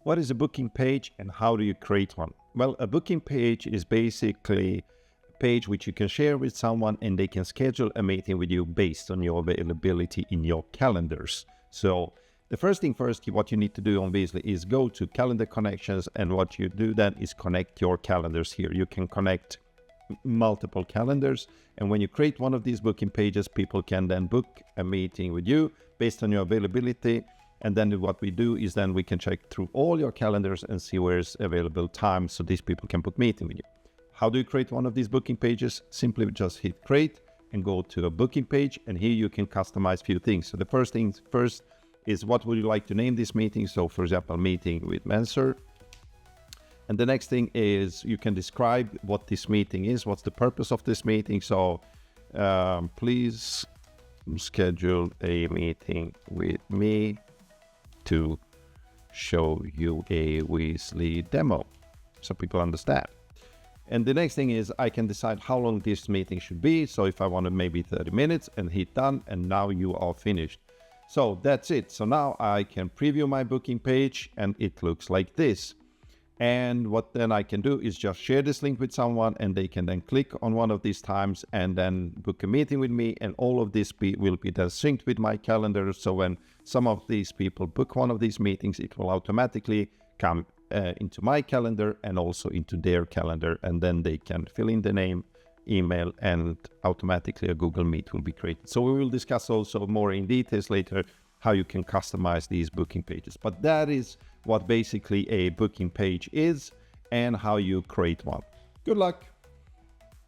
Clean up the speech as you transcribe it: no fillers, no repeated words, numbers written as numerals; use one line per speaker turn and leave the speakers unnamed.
What is a booking page and how do you create one? Well, a booking page is basically a page which you can share with someone and they can schedule a meeting with you based on your availability in your calendars. So the first thing first, what you need to do on Weezly is go to calendar connections, and what you do then is connect your calendars here. You can connect multiple calendars, and when you create one of these booking pages, people can then book a meeting with you based on your availability. And then what we do is then we can check through all your calendars and see where's available time so these people can book meeting with you. How do you create one of these booking pages? Simply just hit create and go to a booking page, and here you can customize a few things. So the first thing first is what would you like to name this meeting? So for example, meeting with Menser. And the next thing is you can describe what this meeting is, what's the purpose of this meeting. So please schedule a meeting with me to show you a Weezly demo so people understand. And the next thing is I can decide how long this meeting should be. So if I wanted maybe 30 minutes and hit done, and now you are finished. So that's it. So now I can preview my booking page and it looks like this. And what then I can do is just share this link with someone, and they can then click on one of these times and then book a meeting with me. And all of this will be then synced with my calendar. So when some of these people book one of these meetings, it will automatically come into my calendar and also into their calendar. And then they can fill in the name, email, and automatically a Google Meet will be created. So we will discuss also more in details later how you can customize these booking pages. But that is what basically a booking page is and how you create one. Good luck.